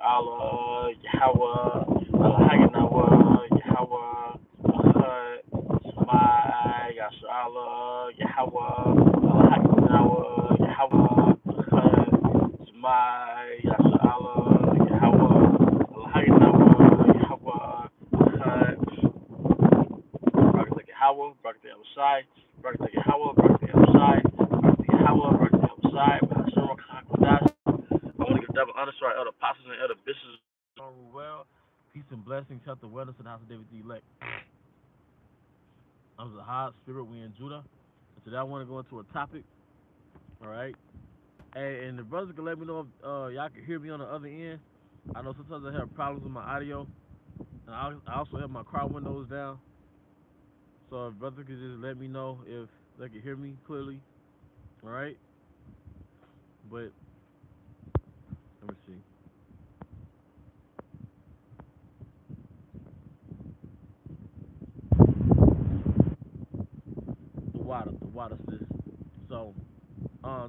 Allah, Yahweh, Alhaganawa, Yahweh, Ahad, Samai, Allah, Yahweh, Alhaganawa, Yahweh, Ahad, Samai, Allah, Yahweh, Alhaganawa, Yahweh, Ahad, Barak Yahweh, Barak Yahweh, Barak Yahweh, Barak Yahweh, Barak Yahweh, Barak Yahweh, Hashem Hakadosh. I want to give double honor to our elder apostles and elder bishops. Well, peace and blessings, health and wellness in the house of David the elect. I'm the high spirit. We in Judah. And today I want to go into a topic. All right. Hey, and the brothers can let me know if y'all can hear me on the other end. I know sometimes I have problems with my audio, and I also have my car windows down. So if brothers could just let me know if they can hear me clearly. All right. But let me see. The water, sis. So,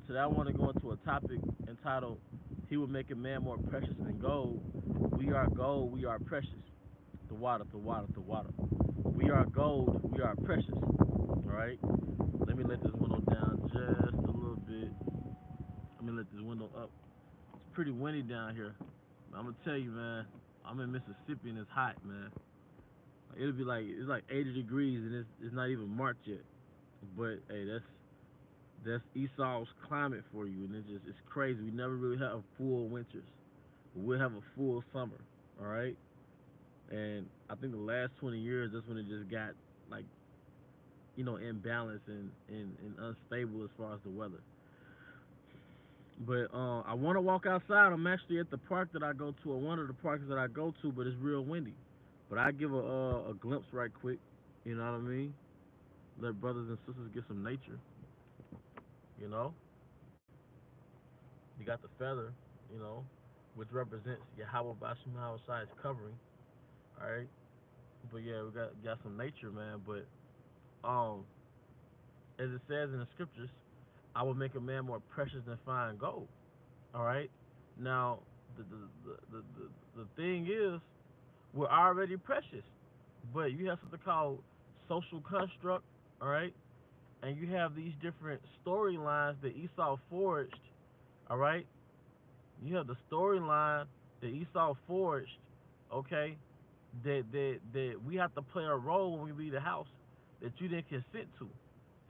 today I want to go into a topic entitled, He Will Make a Man More Precious Than Gold. We are gold, we are precious. The water, the water, the water. We are gold, we are precious. Alright? Let me let this window down just a little bit. Let me let this window up. It's pretty windy down here. I'm going to tell you, man, I'm in Mississippi and it's hot, man. It'll be like, it's like 80 degrees and it's not even March yet. But, hey, that's Esau's climate for you, and it's crazy. We never really have full winters, but we'll have a full summer, all right? And I think the last 20 years, that's when it just got like, imbalanced and unstable as far as the weather. But I want to walk outside. I'm actually at the park that I go to, or one of the parks that I go to, but it's real windy. But I give a glimpse right quick. You know what I mean? Let brothers and sisters get some nature. You know, you got the feather, which represents Yahweh Bashim Hawashai's covering. All right, but yeah, we got some nature, man. But as it says in the scriptures, I will make a man more precious than fine gold. All right. Now, the thing is, we're already precious, but you have something called social construct. All right, and you have these different storylines that Esau forged. All right, you have the storyline that Esau forged, okay, that we have to play a role when we leave the house that you didn't consent to.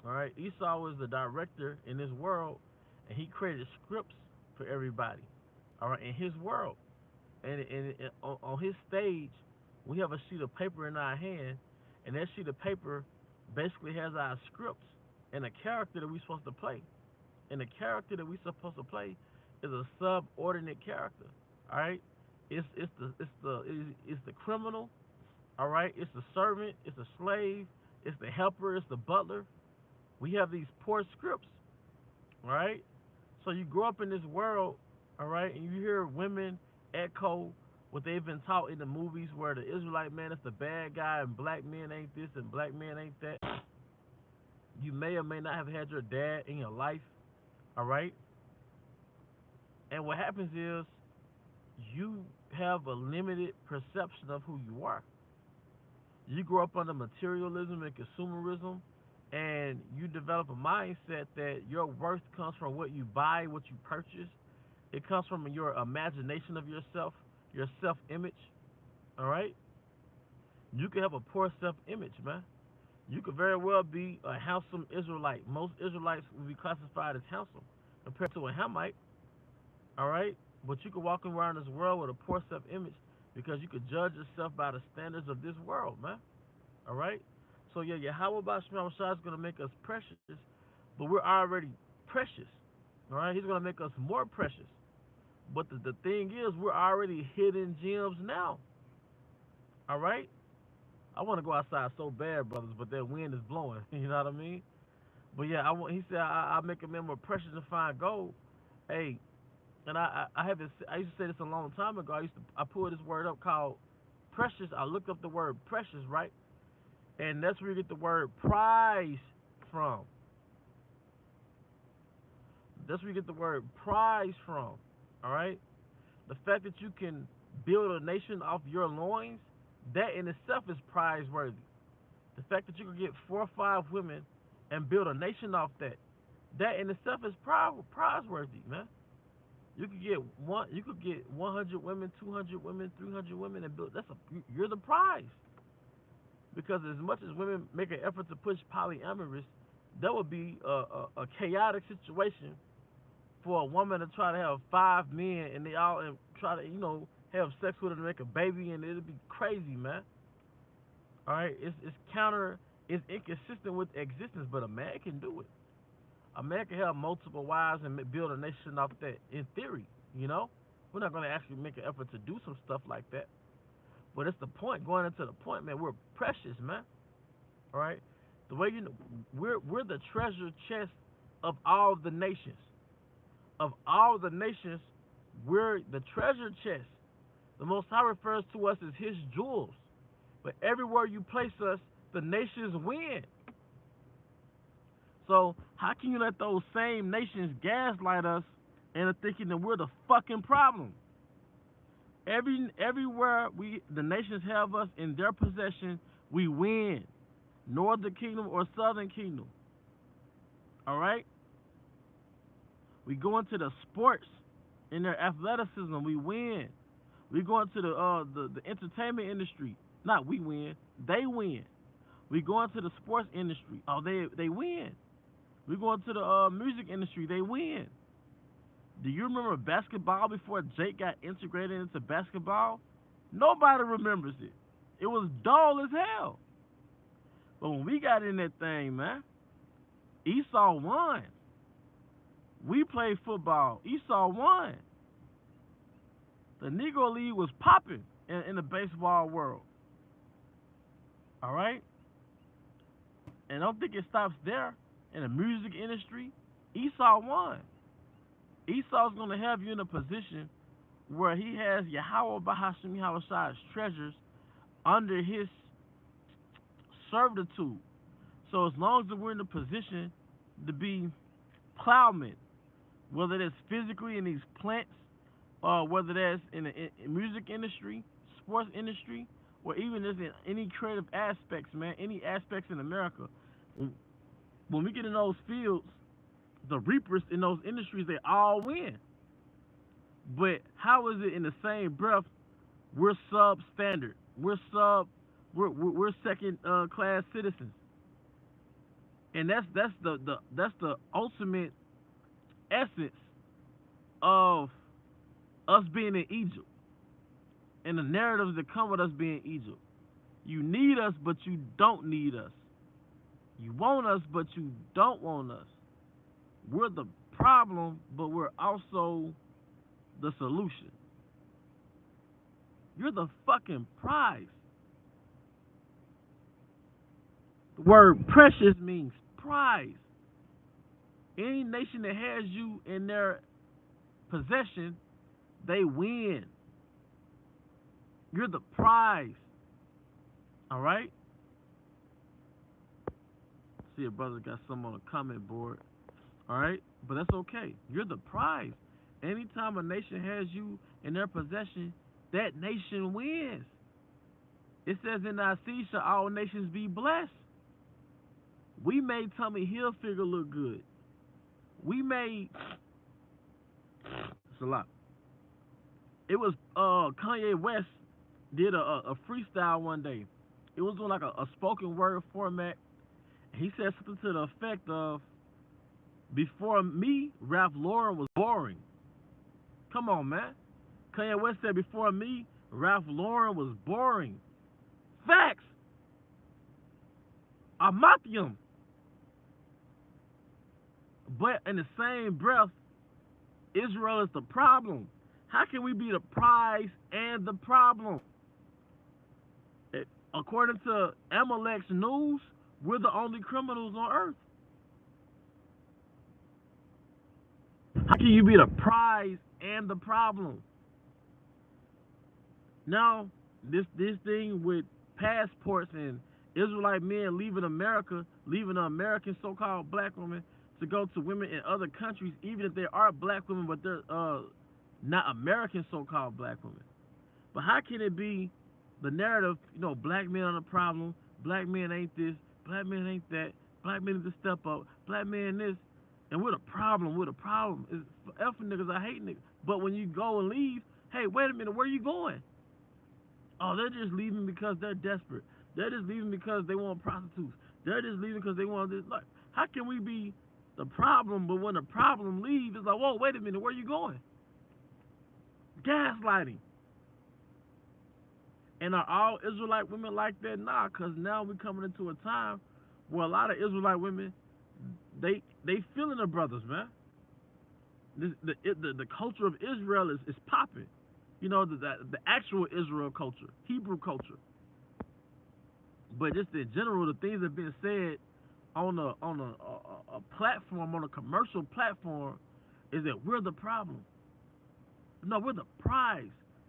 All right, Esau was the director in this world, and he created scripts for everybody. All right, in his world, and on his stage, we have a sheet of paper in our hand, and that sheet of paper basically has our scripts and a character that we're supposed to play. And the character that we're supposed to play is a subordinate character. All right, it's the criminal. All right, it's the servant, it's the slave, it's the helper, it's the butler. We have these poor scripts. All right, so you grow up in this world. All right, and you hear women echo what they've been taught in the movies, where the Israelite man is the bad guy and black men ain't this and black men ain't that. You may or may not have had your dad in your life. All right, and what happens is you have a limited perception of who you are. You grow up under materialism and consumerism, and you develop a mindset that your worth comes from what you buy, what you purchase. It comes from your imagination of yourself, your self-image. All right? You could have a poor self-image, man. You could very well be a handsome Israelite. Most Israelites will be classified as handsome compared to a Hamite. All right? But you could walk around this world with a poor self-image because you could judge yourself by the standards of this world, man. All right? So, yeah, Yahweh Bashim is going to make us precious, but we're already precious. All right? He's going to make us more precious. But the thing is, we're already hidden gems now. All right? I want to go outside so bad, brothers, but that wind is blowing. You know what I mean? But, yeah, he said, I'll make a man more precious than fine gold. Hey, and I used to say this a long time ago. I pulled this word up called precious. I looked up the word precious, right? And that's where you get the word prize from. That's where you get the word prize from. All right? The fact that you can build a nation off your loins, that in itself is prizeworthy. The fact that you can get 4 or 5 women and build a nation off that, that in itself is prizeworthy, man. You could get 100 women, 200 women, 300 women, and build. You're the prize. Because as much as women make an effort to push polyamorous, that would be a chaotic situation for a woman to try to have 5 men and they all and try to have sex with her to make a baby, and it'll be crazy, man. All right, it's inconsistent with existence, but a man can do it. A man can have multiple wives and build a nation off that. In theory, we're not going to actually make an effort to do some stuff like that. But it's the point, going into the point, man. We're precious, man. All right, the way we're the treasure chest of all the nations. Of all the nations, we're the treasure chest. The Most High refers to us as His jewels. But everywhere you place us, the nations win. So how can you let those same nations gaslight us into thinking that we're the fucking problem? Everywhere the nations have us in their possession, we win. Northern Kingdom or Southern Kingdom. All right? We go into the sports, in their athleticism, we win. We go into the entertainment industry. Not we win, they win. We go into the sports industry. Oh, they win. We go into the music industry. They win. Do you remember basketball before Jake got integrated into basketball? Nobody remembers it. It was dull as hell. But when we got in that thing, man, Esau won. We played football. Esau won. The Negro League was popping in the baseball world. All right? And I don't think it stops there. In the music industry, Esau won. Esau's going to have you in a position where he has Yahweh Bahashim Yahushai's treasures under his servitude. So as long as we're in a position to be plowmen, whether that's physically in these plants, or whether that's in the music industry, sports industry, or even just in any creative aspects, man, any aspects in America, when we get in those fields, the reapers in those industries, they all win. But how is it in the same breath we're substandard? We're second class citizens, and that's the ultimate essence of us being in Egypt, and the narratives that come with us being Egypt. You need us, but you don't need us. You want us, but you don't want us. We're the problem, but we're also the solution. You're the fucking prize. The word precious means prize. Any nation that has you in their possession, they win. You're the prize. All right? See, a brother got some on the comment board. All right? But that's okay. You're the prize. Anytime a nation has you in their possession, that nation wins. It says in our seed shall all nations be blessed. We made Tommy Hilfiger look good. We made... It's a lot. It was Kanye West did a freestyle one day. It was doing like a spoken word format. He said something to the effect of, before me, Ralph Lauren was boring. Come on, man. Kanye West said, before me, Ralph Lauren was boring. Facts. Amathium. But in the same breath, Israel is the problem. How can we be the prize and the problem? According to Amalek's news, we're the only criminals on earth. How can you be the prize and the problem? Now, this thing with passports and Israelite men leaving America, leaving the American so-called black women to go to women in other countries, even if they are black women, but they're not American so-called black women. But how can it be the narrative, black men are the problem, black men ain't this, black men ain't that, black men need to step up, black men this, and we're the problem, is for effing niggas, I hate niggas. But when you go and leave, hey, wait a minute, where you going? Oh, they're just leaving because they're desperate. They're just leaving because they want prostitutes. They're just leaving because they want this. Like, how can we be the problem, but when the problem leaves, it's like, whoa, wait a minute, where you going? Gaslighting. And are all Israelite women like that? Nah, because now we're coming into a time where a lot of Israelite women, they feeling their brothers, man. The culture of Israel is popping. The actual Israel culture, Hebrew culture. But just in general, the things that have been said on a platform, on a commercial platform, is that we're the problem. No, we're the prize.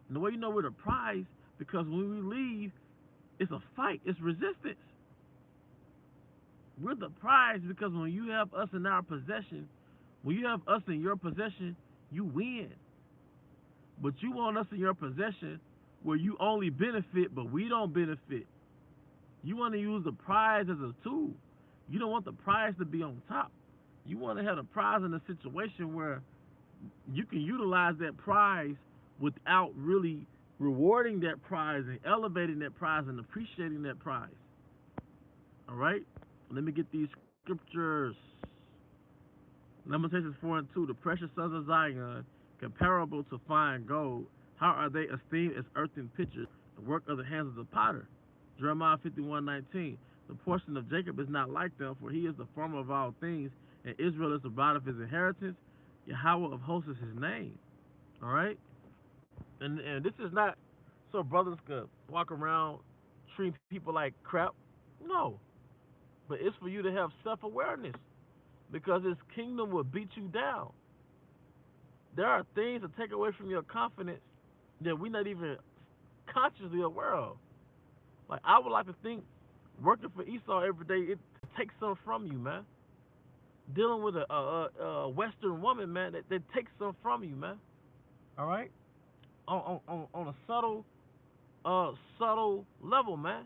And the way you know we're the prize, because when we leave, it's a fight, it's resistance. We're the prize because when you have us in our possession, when you have us in your possession, you win. But you want us in your possession where you only benefit, but we don't benefit. You want to use the prize as a tool. You don't want the prize to be on top. You want to have the prize in a situation where you can utilize that prize without really rewarding that prize and elevating that prize and appreciating that prize. All right? Let me get these scriptures. Lamentations 4:2. The precious sons of Zion, comparable to fine gold, how are they esteemed as earthen pitchers, the work of the hands of the potter? Jeremiah 51:19. The portion of Jacob is not like them, for he is the former of all things, and Israel is the bride of his inheritance. Yahweh of hosts is his name. All right? And this is not so brothers could walk around treating people like crap. No. But it's for you to have self-awareness, because this kingdom will beat you down. There are things that take away from your confidence that we're not even consciously aware of. Like, I would like to think working for Esau every day, it takes something from you, man. Dealing with a Western woman, man, that takes something from you, man. All right? On a subtle level, man.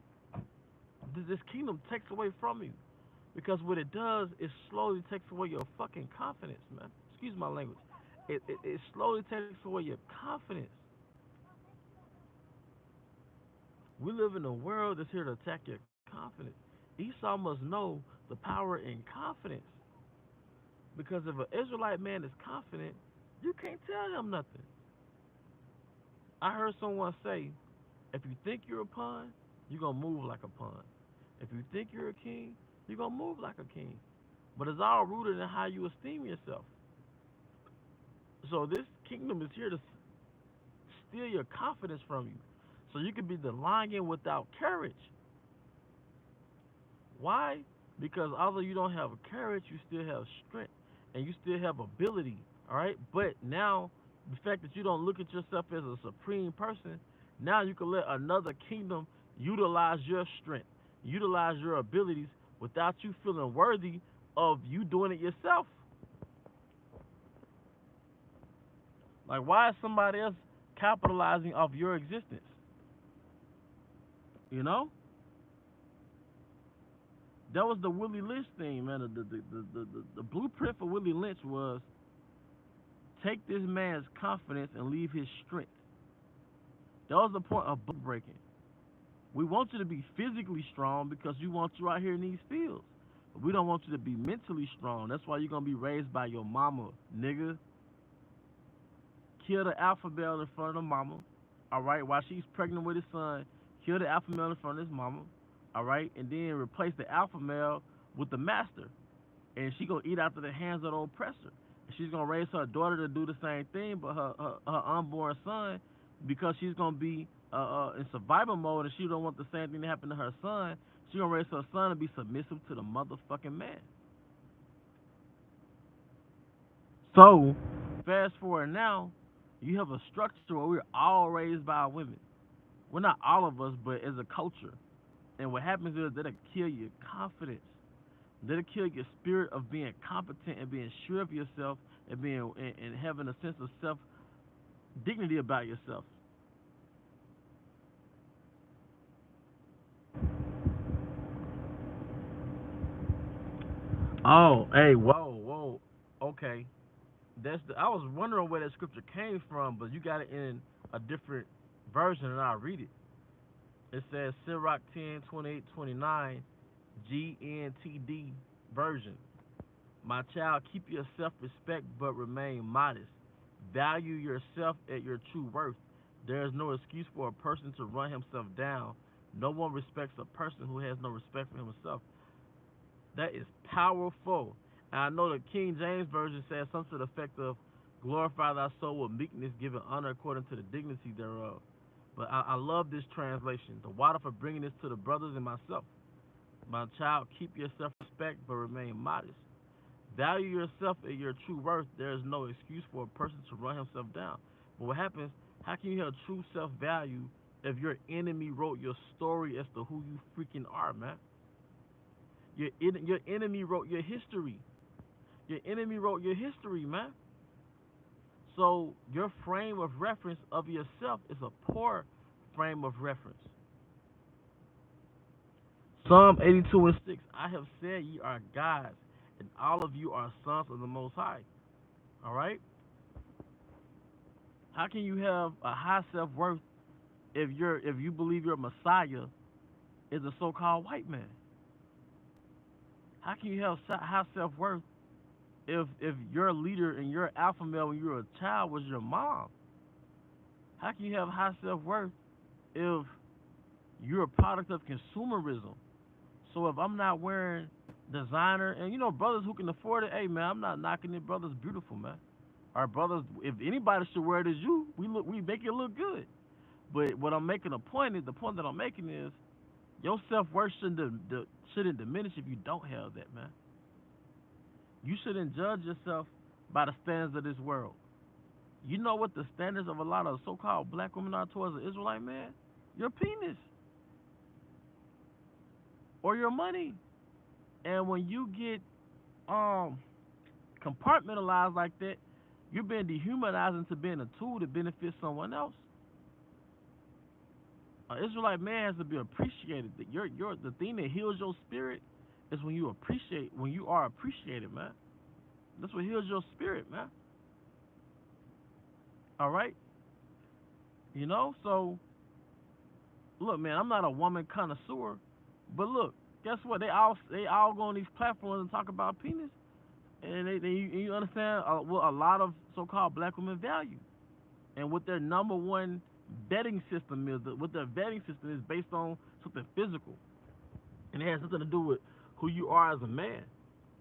This kingdom takes away from you. Because what it does, it slowly takes away your fucking confidence, man. Excuse my language. It slowly takes away your confidence. We live in a world that's here to attack your confidence. Esau must know the power in confidence. Because if an Israelite man is confident, you can't tell him nothing. I heard someone say, if you think you're a pawn, you're going to move like a pawn. If you think you're a king, you're going to move like a king. But it's all rooted in how you esteem yourself. So this kingdom is here to steal your confidence from you. So you can be the lion without courage. Why? Because although you don't have courage, you still have strength. And you still have ability. Alright? But now, the fact that you don't look at yourself as a supreme person, now you can let another kingdom utilize your strength, utilize your abilities without you feeling worthy of you doing it yourself. Like, why is somebody else capitalizing off your existence? You know? That was the Willie Lynch thing, man. The blueprint for Willie Lynch was take this man's confidence and leave his strength. That was the point of book breaking. We want you to be physically strong because we want you out here in these fields. But we don't want you to be mentally strong. That's why you're going to be raised by your mama, nigga. Kill the alpha male in front of the mama, all right, while she's pregnant with his son. Kill the alpha male in front of his mama, all right, and then replace the alpha male with the master. And she going to eat after the hands of the oppressor. She's going to raise her daughter to do the same thing, but her unborn son, because she's going to be in survival mode and she don't want the same thing to happen to her son, she's going to raise her son to be submissive to the motherfucking man. So, fast forward now, you have a structure where we're all raised by women. Well, not all of us, but as a culture. And what happens is that'll kill your confidence. That'll kill your spirit of being competent and being sure of yourself and being and having a sense of self dignity about yourself. Oh, hey, whoa, whoa. Okay. I was wondering where that scripture came from, but you got it in a different version, and I'll read it. It says Sirach 10:28-29, GNTD version. My child, keep your self respect but remain modest. Value yourself at your true worth. There is no excuse for a person to run himself down. No one respects a person who has no respect for himself. That is powerful. And I know the King James Version says something to the effect of glorify thy soul with meekness, giving honor according to the dignity thereof. But I love this translation. The water for bringing this to the brothers and myself. My child, keep your self respect but remain modest. Value yourself at your true worth. There is no excuse for a person to run himself down. But what happens, how can you have true self value if your enemy wrote your story as to who you freaking are, man? Your enemy wrote your history. Your enemy wrote your history, man. So your frame of reference of yourself is a poor frame of reference. Psalm 82:6. I have said ye are gods, and all of you are sons of the Most High. All right. How can you have a high self worth if you believe your Messiah is a so-called white man? How can you have high self worth if your leader and your alpha male when you were a child was your mom? How can you have high self worth if you're a product of consumerism? So if I'm not wearing designer, and brothers who can afford it, hey man, I'm not knocking it. Brothers beautiful, man. Our brothers, if anybody should wear it, is you. We make it look good. But what I'm making a point is the point that I'm making is your self worth shouldn't diminish if you don't have that, man. You shouldn't judge yourself by the standards of this world. You know what the standards of a lot of so-called black women are towards an Israelite man? Your penis or your money. And when you get um compartmentalized like that, you're being dehumanized into being a tool to benefit someone else. An Israelite man has to be appreciated. That your the thing that heals your spirit is when you are appreciated, man. That's what heals your spirit, man. All right, So look, man, I'm not a woman connoisseur, but look, guess what? They all go on these platforms and talk about penis, and you understand what a lot of so-called black women value, and what their number one vetting system is. What their vetting system is based on something physical, and it has something to do with who you are as a man.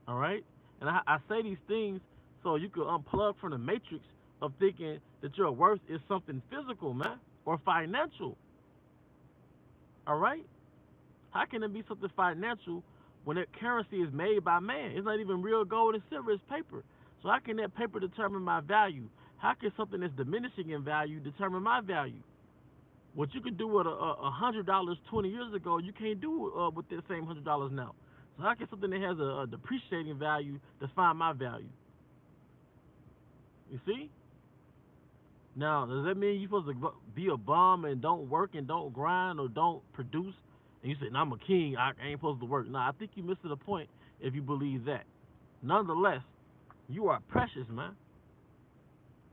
All right, and I say these things so you can unplug from the matrix of thinking that your worth is something physical, man, or financial. All right, how can it be something financial when that currency is made by man? It's not even real gold and silver; it's paper. So how can that paper determine my value? How can something that's diminishing in value determine my value? What you could do with $100 20 years ago, you can't do with that same $100 now. So how can something that has a depreciating value define my value? You see? Now, does that mean you're supposed to be a bum and don't work and don't grind or don't produce? And you say, "No, I'm a king. I ain't supposed to work." Now, I think you missed the point if you believe that. Nonetheless, you are precious, man.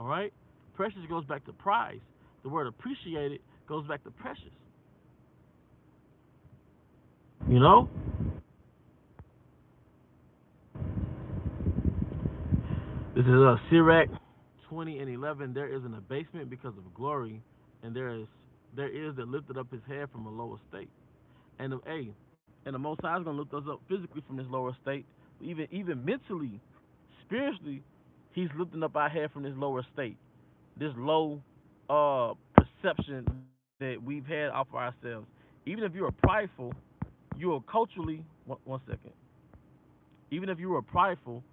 All right? Precious goes back to prize. The word appreciated goes back to precious. You know? This is Sirach 20:11. There is an abasement because of glory, and there is that lifted up his head from a lower state. And and the Most High is gonna lift us up physically from this lower state, even mentally, spiritually. He's lifting up our head from this lower state, this low perception that we've had off of ourselves. Even if you are prideful, you are culturally one second. Even if you were prideful,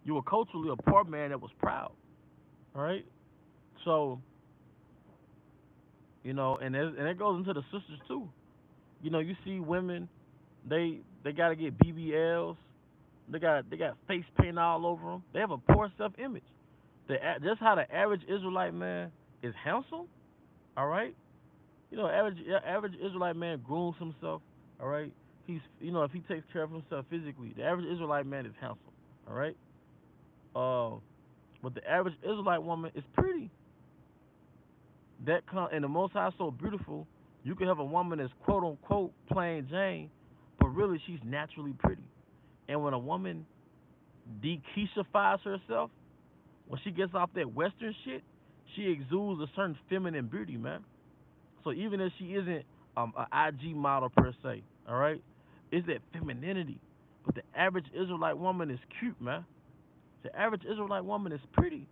you were culturally a poor man that was proud. All right. So and it goes into the sisters too. You see women, they got to get BBLs. They got face paint all over them. They have a poor self image. Just how the average Israelite man is handsome. All right. Average Israelite man grooms himself. All right. If he takes care of himself physically, the average Israelite man is handsome. All right. Uh, but the average Israelite woman is pretty. And the Most High is so beautiful. You can have a woman that's quote unquote plain Jane, but really she's naturally pretty. And when a woman de-Keishifies herself, when she gets off that Western shit, she exudes a certain feminine beauty, man. So even if she isn't an IG model per se, all right, it's that femininity. But the average Israelite woman is cute, man. The average Israelite woman is pretty.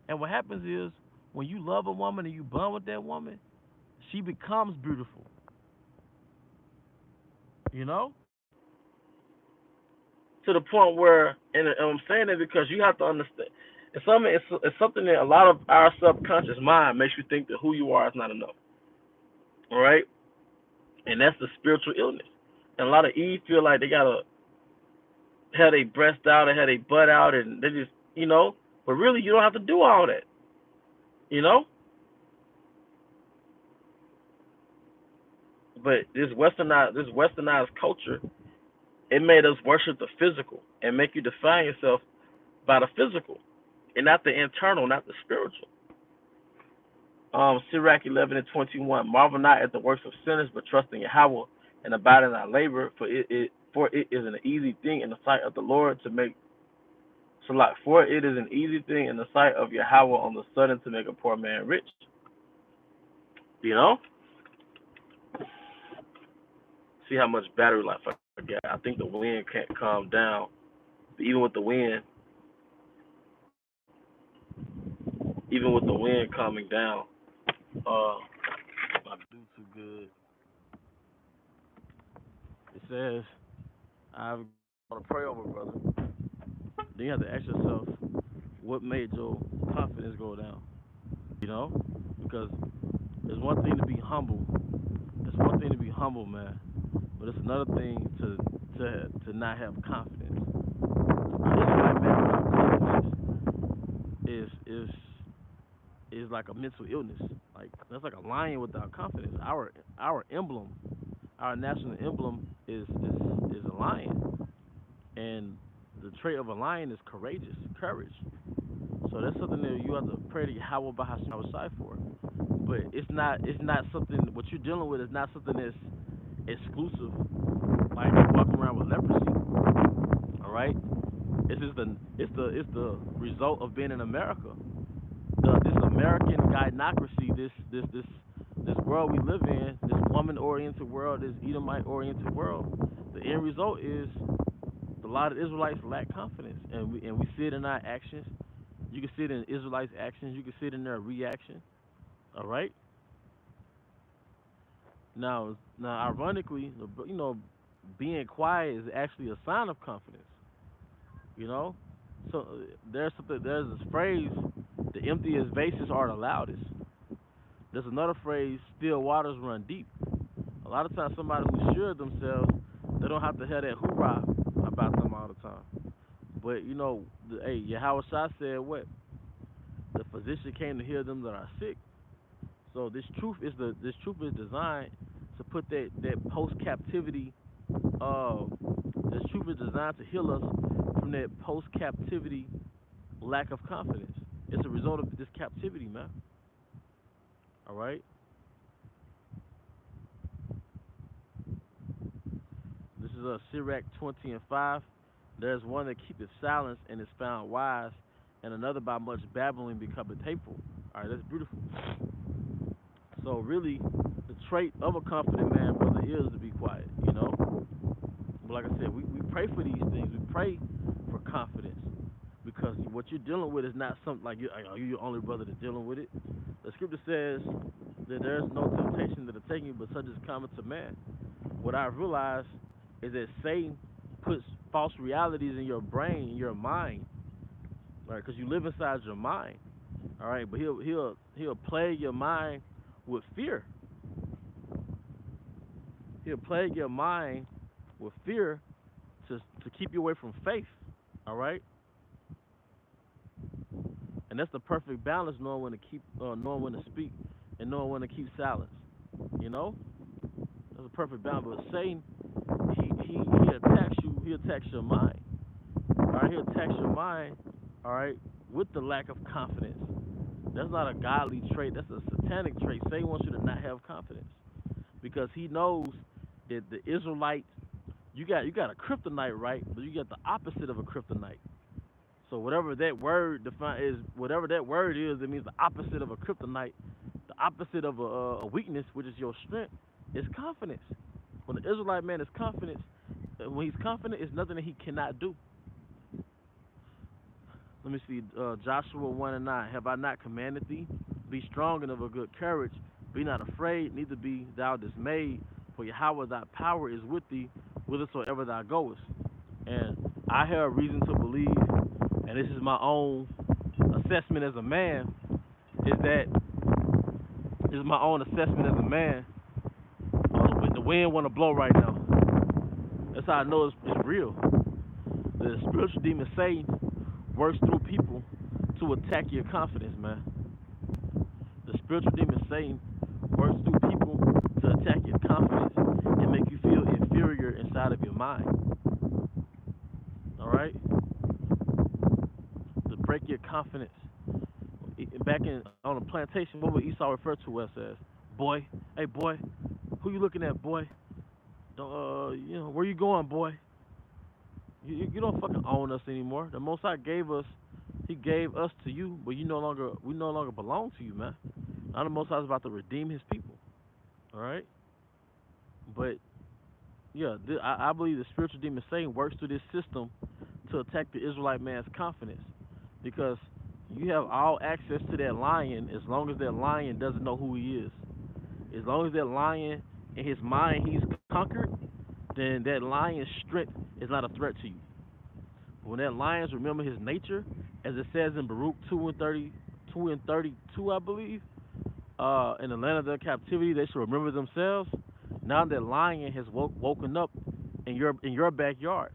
And what happens is when you love a woman and you bond with that woman, she becomes beautiful. You know, to the point where, and I'm saying it because you have to understand. It's something that a lot of our subconscious mind makes you think that who you are is not enough. All right, and that's the spiritual illness. And a lot of Eve feel like they gotta have their breast out and have their butt out, and they just, but really you don't have to do all that. You know, but this westernized culture, it made us worship the physical and make you define yourself by the physical and not the internal, not the spiritual. Sirach 11:21. Marvel not at the works of sinners, but trust in Yahweh and abide in our labor, for it is an easy thing in the sight of the Lord to make Salat. For it is an easy thing in the sight of Yahweh on the sudden to make a poor man rich. You know, see how much battery life I got. I think the wind can't calm down. Even with the wind, even with the wind calming down, I do too good. It says I've got to pray over, brother. Then you have to ask yourself, what made your confidence go down? You know, because it's one thing to be humble. It's one thing to be humble, man. But it's another thing to not have confidence. An Israelite man without confidence is is like a mental illness. Like that's like a lion without confidence. Our emblem, our national emblem is a lion, and the trait of a lion is courage. So that's something that you have to pray to Yahweh Bahashai side for. But it's not something what you're dealing with is not something that's exclusive. Like walking around with leprosy. All right, it's the result of being in America. This American gynocracy, this world we live in, this woman-oriented world, this Edomite-oriented world. The end result is a lot of Israelites lack confidence, and we see it in our actions. You can see it in Israelites' actions. You can see it in their reaction. All right. Now, ironically, being quiet is actually a sign of confidence. You know, so there's this phrase: the emptiest vases are the loudest. There's another phrase: still waters run deep. A lot of times, somebody who's sure of themselves, they don't have to hear that hoorah about them all the time. But Yahweh Shah said what? The physician came to heal them that are sick. So this truth is designed to put that post captivity. Uh, this truth is designed to heal us from that post captivity lack of confidence. It's a result of this captivity, man. All right. This is a Sirach 20:5. There's one that keepeth silence and is found wise, and another by much babbling becometh hateful. All right, that's beautiful. So really, the trait of a confident man, brother, is to be quiet. But like I said, we pray for these things. We pray for confidence because what you're dealing with is not something like are you your only brother that's dealing with it. The scripture says that there's no temptation that will take you, but such is common to man. What I've realized is that Satan puts false realities in your brain, in your mind, right? Because you live inside your mind, all right. But he'll plague your mind with fear. He'll plague your mind with fear to keep you away from faith, all right. And that's the perfect balance, knowing when to keep, knowing when to speak, and knowing when to keep silence. You know, that's a perfect balance. But Satan, he attacks you. He attacks your mind. All right, he attacks your mind. All right, with the lack of confidence. That's not a godly trait. That's a satanic trait. Satan wants you to not have confidence because he knows that the Israelites, you got a kryptonite, right? But you got the opposite of a kryptonite. So whatever that word define is, whatever that word is, it means the opposite of a kryptonite. The opposite of a weakness, which is your strength, is confidence. When the Israelite man is confident, when he's confident, it's nothing that he cannot do. Let me see, Joshua 1:9. Have I not commanded thee? Be strong and of a good courage. Be not afraid, neither be thou dismayed. For Yahweh thy power is with thee, whithersoever thou goest. And I have reason to believe, and this is my own assessment as a man, is that this is my own assessment as a man. The wind want to blow right now. That's how I know it's real. The spiritual demon Satan works through people to attack your confidence, man. The spiritual demon Satan works through people to attack your confidence and make you feel inferior inside of your mind. All right, to break your confidence. Back in on a plantation, what would Esau refer to us as? Boy, hey boy, who you looking at, boy? Don't, where you going, boy? You don't fucking own us anymore. The Most High gave us, He gave us to you, but we no longer belong to you, man. Now the Most High is about to redeem His people. All right, but yeah, I believe the spiritual demon Satan works through this system to attack the Israelite man's confidence, because you have all access to that lion as long as that lion doesn't know who he is. As long as that lion in his mind he's conquered, then that lion's strength is not a threat to you. But when that lions remember his nature, as it says in Baruch 2:32, I believe, in the land of their captivity, they should remember themselves. Now that lion has woken up in your backyard.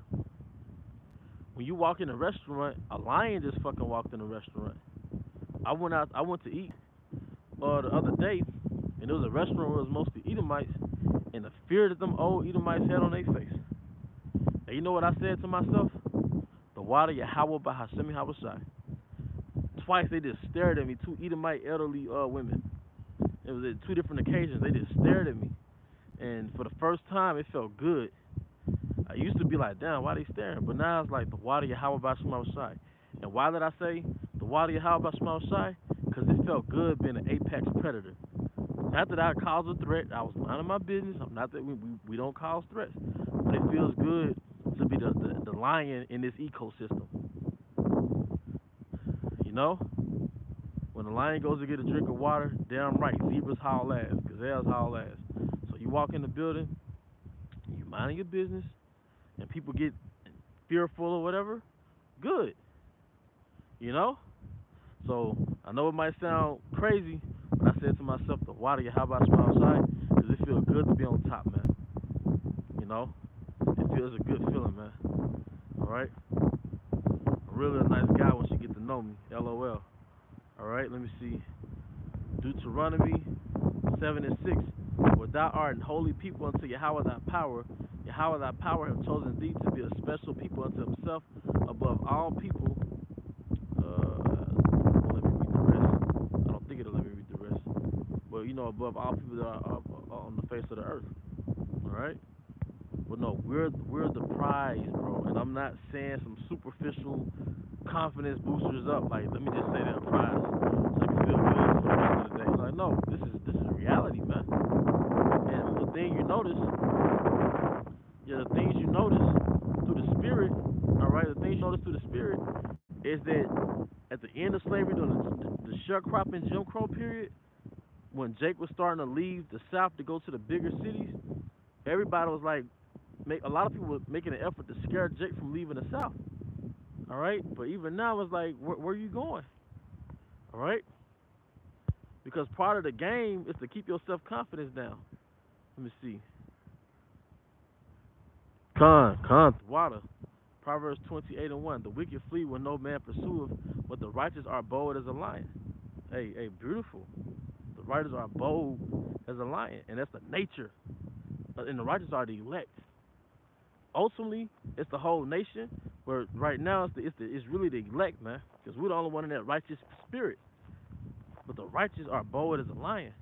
When you walk in a restaurant, a lion just fucking walked in the restaurant. I went to eat the other day, and there was a restaurant where it was mostly Edomites, and the fear that them old Edomites had on their face. And you know what I said to myself? The water Yahweh by Hashem Habashai. Twice they just stared at me, two Edomite elderly women. It was at two different occasions. They just stared at me. And for the first time, it felt good. I used to be like, damn, why they staring? But now it's like the water Yahweh by Hashem Habashai. And why did I say the water Yahweh by Hashem Habashai? Because it felt good being an apex predator. Not that I caused a threat. I was minding my business. Not that we don't cause threats. But it feels good to be the lion in this ecosystem. You know? When the lion goes to get a drink of water, damn right, zebras haul ass, gazelles haul ass. So you walk in the building, you minding your business, and people get fearful or whatever, good. You know? So I know it might sound crazy, but I said to myself, the water, how about smile outside? Because it feels good to be on top, man. You know? It feels a good feeling, man. Alright? I'm really a nice guy once you get to know me. LOL. Alright, let me see. Deuteronomy 7:6. For thou art an holy people unto Yahweh thy power. Yahweh thy power have chosen thee to be a special people unto himself above all people. Let me read the rest. I don't think it'll let me read the rest. But above all people that are on the face of the earth. Alright? But no, we're the prize, bro. And I'm not saying some superficial confidence boosters up. Like, let me just say they're a prize, so I can feel good for the rest of the day. Like, no, this is reality, man. And the thing you notice, the things you notice through the spirit, all right, the things you notice through the spirit is that at the end of slavery, during the sharecropping Jim Crow period, when Jake was starting to leave the South to go to the bigger cities, everybody was like, a lot of people were making an effort to scare Jake from leaving the South. All right, but even now it's like, where are you going? All right, because part of the game is to keep your self-confidence down. Let me see. Water. Proverbs 28:1. The wicked flee when no man pursueth, but the righteous are bold as a lion. Hey, beautiful. The righteous are bold as a lion, and that's the nature. And the righteous are the elect. Ultimately, it's the whole nation. But right now, it's really the elect, man, because we're the only one in that righteous spirit. But the righteous are bold as a lion.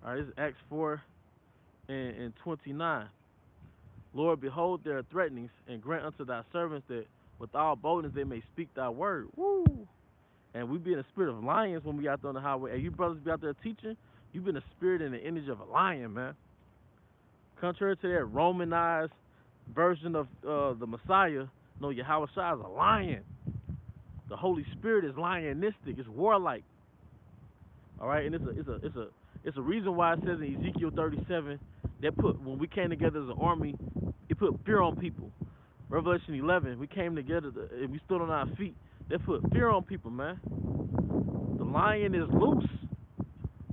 All right, this is Acts 4 and 29. Lord, behold their threatenings, and grant unto thy servants that with all boldness they may speak thy word. Woo! And we be in the spirit of lions when we out there on the highway. And you brothers be out there teaching, you be in the spirit and the image of a lion, man. Contrary to that Romanized version of the Messiah, no, Yahweh Shai is a lion. The Holy Spirit is lionistic. It's warlike. All right, and it's a reason why it says in Ezekiel 37 that when we came together as an army, it put fear on people. Revelation 11, we came together and we stood on our feet. That put fear on people, man. The lion is loose.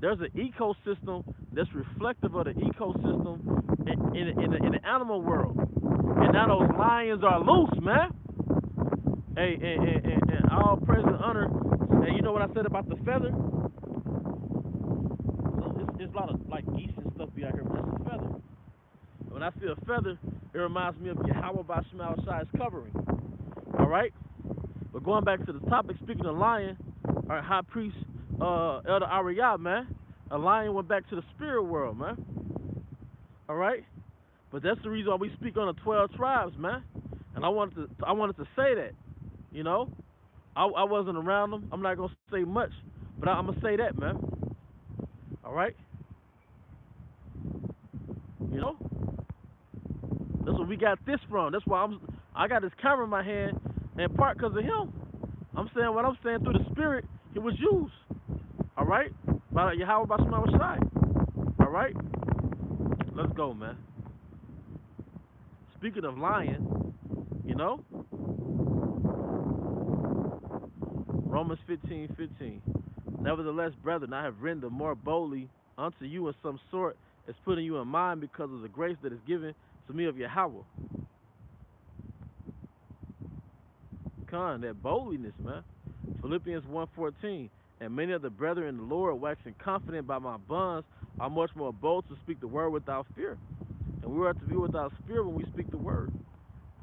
There's an ecosystem that's reflective of the ecosystem in the animal world, and now those lions are loose, man. Hey, and all praise and honor. And you know what I said about the feather? So it's a lot of like geese and stuff be out here, but that's a feather. When I see a feather, it reminds me of Yahweh Bashmal Shai's covering. All right? But going back to the topic, speaking of lion, our high priest, Elder Ariyah, man, a lion went back to the spirit world, man. All right? But that's the reason why we speak on the 12 tribes, man. And I wanted to say that, you know? I wasn't around them. I'm not going to say much, but I'm going to say that, man. All right? You know? That's where we got this from. That's why I got this camera in my hand, in part because of him. I'm saying what I'm saying through the spirit. It was used. All right? By Yahweh Bashmal Shai. All right? Let's go, man. Speaking of lion, you know? Romans 15:15. Nevertheless, brethren, I have written the more boldly unto you in some sort as putting you in mind because of the grace that is given to me of Yahweh. That boldliness, man. Philippians 1:14. And many of the brethren in the Lord, waxing confident by my bonds, are much more bold to speak the word without fear. And we are to be without fear when we speak the word.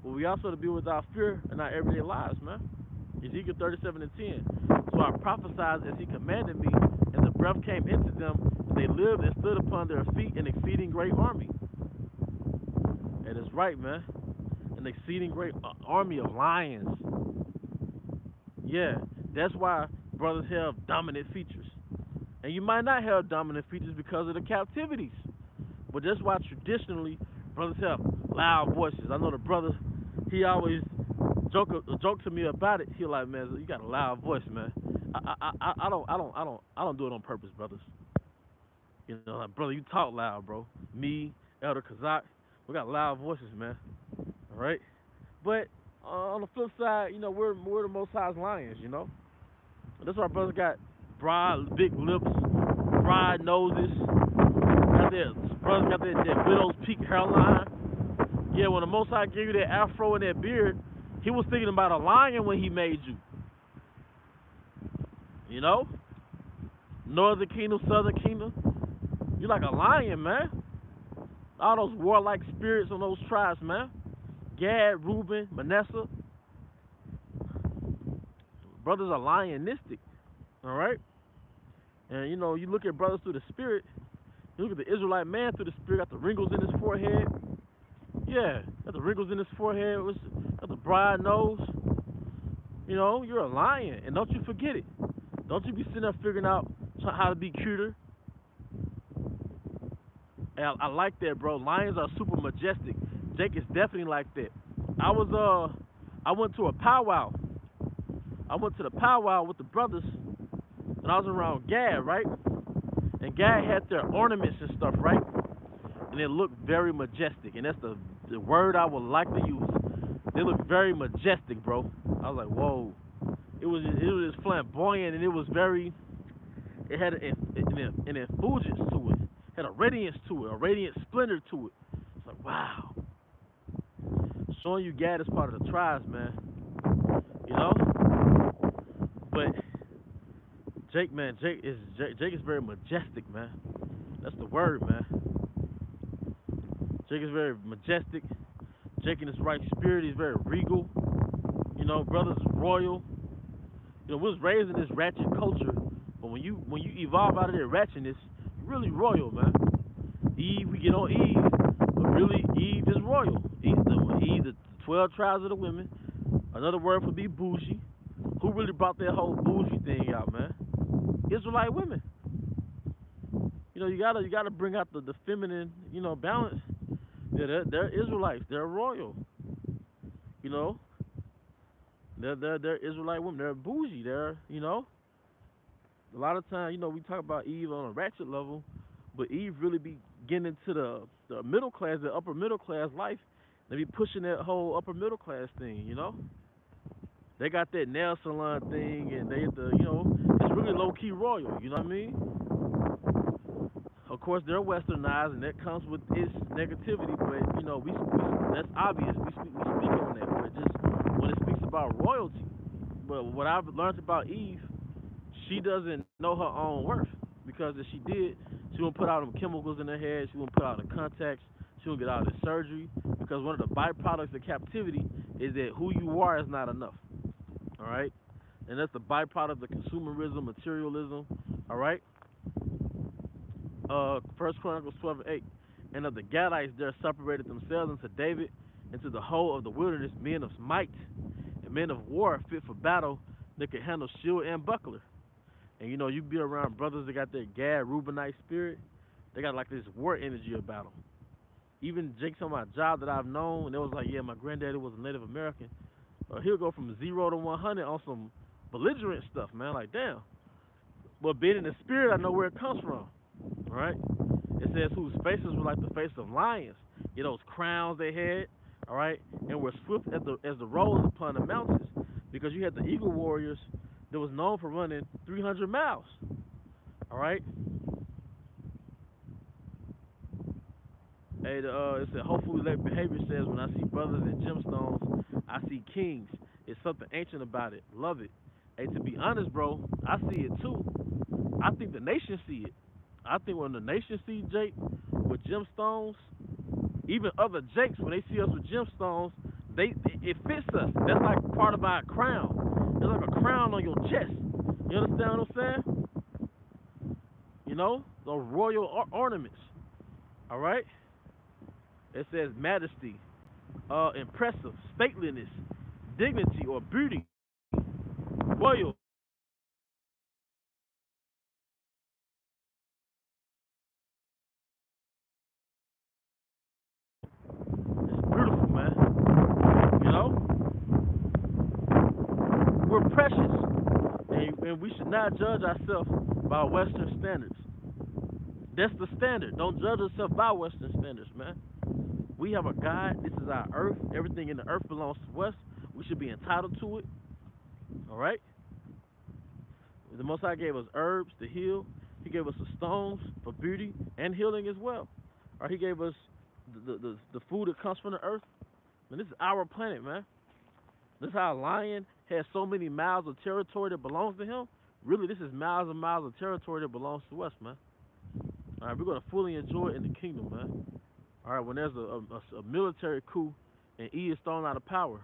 But we also to be without fear in our everyday lives, man. Ezekiel 37:10. So I prophesied as he commanded me, and the breath came into them, and they lived and stood upon their feet, an exceeding great army. And it's right, man. An exceeding great army of lions. Yeah, that's why brothers have dominant features. And you might not have dominant features because of the captivities. But that's why traditionally brothers have loud voices. I know the brother, he always joke to me about it. He like, man, you got a loud voice, man. I don't do it on purpose, brothers. You know, like, brother, you talk loud, bro. Me, Elder Kazak, we got loud voices, man. All right, but on the flip side, you know, we're the Most High's lions, you know. That's why brothers got broad, big lips, broad noses. Brothers got that widow's peak hairline. Yeah, when the Most High gave you that afro and that beard, he was thinking about a lion when he made you. You know? Northern Kingdom, Southern Kingdom. You're like a lion, man. All those warlike spirits on those tribes, man. Gad, Reuben, Manasseh. Brothers are lionistic. All right? And, you know, you look at brothers through the spirit. You look at the Israelite man through the spirit. Got the wrinkles in his forehead. Yeah, got the wrinkles in his forehead. Got the broad nose. You know, you're a lion. And don't you forget it. Don't you be sitting there figuring out how to be cuter. And I like that, bro. Lions are super majestic. Jake is definitely like that. I went to a powwow. I went to the powwow with the brothers, and I was around Gad, right? And Gad had their ornaments and stuff, right? And it looked very majestic, and that's the word I would like to use. They looked very majestic, bro. I was like, whoa. It was flamboyant, and it had an effulgence to it, had a radiance to it, a radiant splendor to it. It's like, wow. Showing you Gad is part of the tribes, man. You know, but Jake, man, Jake is very majestic, man. That's the word, man. Jake is very majestic. Jake in his right spirit, he's very regal. You know, brothers is royal. You know, we was raised in this ratchet culture, but when you evolve out of that ratchetness, you're really royal, man. Eve, we get on Eve, but really Eve is royal. Eve, the 12 tribes of the women. Another word for be bougie. Who really brought that whole bougie thing out, man? Israelite women. You know, you gotta bring out the feminine, balance. Yeah, they're Israelites. They're royal. You know, they're Israelite women. They're bougie. They're a lot of times, we talk about Eve on a ratchet level, but Eve really be getting into the middle class, the upper middle class life. They be pushing that whole upper middle class thing. They got that nail salon thing, and it's really low key royal. You know what I mean? Of course, they're westernized, and that comes with its negativity. But that's obvious. We speak on that. But just when it speaks about royalty, but what I've learned about Eve, she doesn't know her own worth, because if she did, she wouldn't put out them chemicals in her head. She wouldn't put out the contacts. She wouldn't get out of the surgery, because one of the byproducts of captivity is that who you are is not enough. All right, and that's the byproduct of the consumerism, materialism. All right. First Chronicles 12:8. And of the Gadites there separated themselves unto David, into the whole of the wilderness, men of might and men of war fit for battle, that could handle shield and buckler. And you be around brothers that got that Gad Reubenite spirit. They got like this war energy about them. Even Jake's on my job that I've known, and it was like, yeah, my granddaddy was a Native American. He'll go from 0 to 100 on some belligerent stuff, man. Like, damn. But being in the spirit, I know where it comes from. All right. It says whose faces were like the face of lions. Those crowns they had, all right, and were swift as the roes upon the mountains, because you had the eagle warriors that was known for running 300 miles. All right. Hey, it said hopefully let behavior says when I see brothers in gemstones, I see kings. It's something ancient about it. Love it. Hey, to be honest, bro, I see it too. I think the nation see it. I think when the nation see Jake with gemstones, even other Jakes, when they see us with gemstones, it fits us. That's like part of our crown. It's like a crown on your chest. You understand what I'm saying? Those royal ornaments. All right. It says majesty, impressive, stateliness, dignity, or beauty, royal. It's beautiful, man. You know, we're precious, and we should not judge ourselves by Western standards. That's the standard. Don't judge yourself by Western standards, man. We have a God. This is our earth. Everything in the earth belongs to us. We should be entitled to it. All right. The Most High gave us herbs to heal. He gave us the stones for beauty and healing as well. Or He gave us the food that comes from the earth. And this is our planet, man. This is how a lion has so many miles of territory that belongs to him. Really, this is miles and miles of territory that belongs to us, man. All right, we're gonna fully enjoy it in the kingdom, man. All right, when there's a military coup and E is thrown out of power,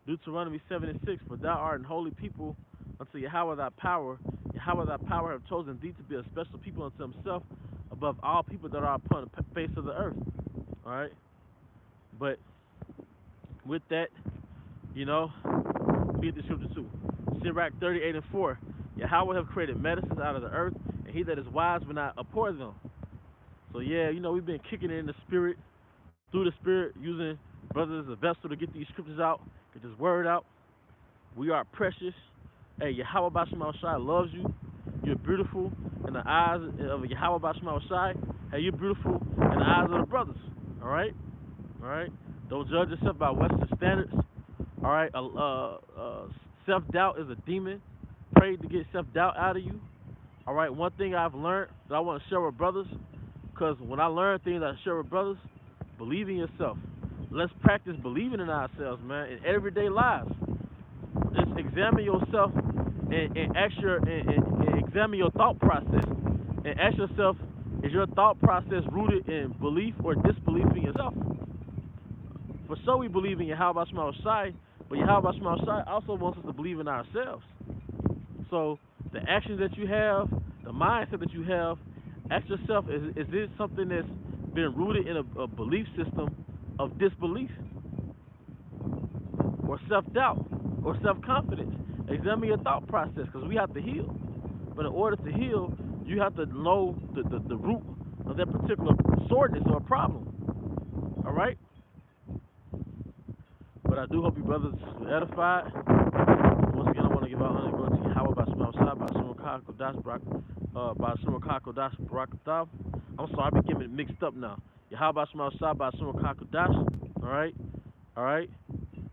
Deuteronomy 7:6, for thou art an holy people unto Yahweh thy power. Yahweh thy power have chosen thee to be a special people unto himself above all people that are upon the face of the earth. All right, but with that, you know, read the scripture too. Sirach 38:4, Yahweh have created medicines out of the earth, and he that is wise will not abhor them. So yeah, we've been kicking it in the spirit, through the spirit, using brothers as a vessel to get these scriptures out, get this word out. We are precious. Hey, Yahweh Bashima Shai loves you. You're beautiful in the eyes of Yahweh Bashima Shai. Hey, you're beautiful in the eyes of the brothers. All right? All right? Don't judge yourself by Western standards. All right? Self-doubt is a demon. Pray to get self-doubt out of you. All right? One thing I've learned that I want to share with brothers, because when I learn things I share with brothers, believe in yourself. Let's practice believing in ourselves, man, in everyday lives. Just examine yourself and ask and examine your thought process and ask yourself, is your thought process rooted in belief or disbelief in yourself? For so we believe in Yahweh Shema Shai, but Yahweh Shema Shai also wants us to believe in ourselves. So the actions that you have, the mindset that you have, ask yourself, is this something that's been rooted in a belief system of disbelief or self-doubt or self-confidence? Examine your thought process, because we have to heal. But in order to heal, you have to know the root of that particular soreness or problem. All right? But I do hope you brothers were edified. Once again, I want to give out honor and glory to Yahweh by Shema Shai, by Shema Kodash, by Shema Kodash, Barakatav. I'm sorry, I be getting it mixed up now. Yahweh by Shema Shai, by Shema Kodash. All right? All right?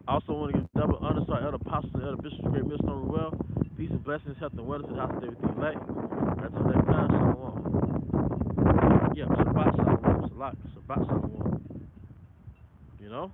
I also want to give double honor to our elder apostles and elder bishops, great millstone well. Peace and blessings, health and wellness, and house of everything you like. Right till that time, Shalom. Yeah, Shabbat Shalom. Shabbat Shalom. You know?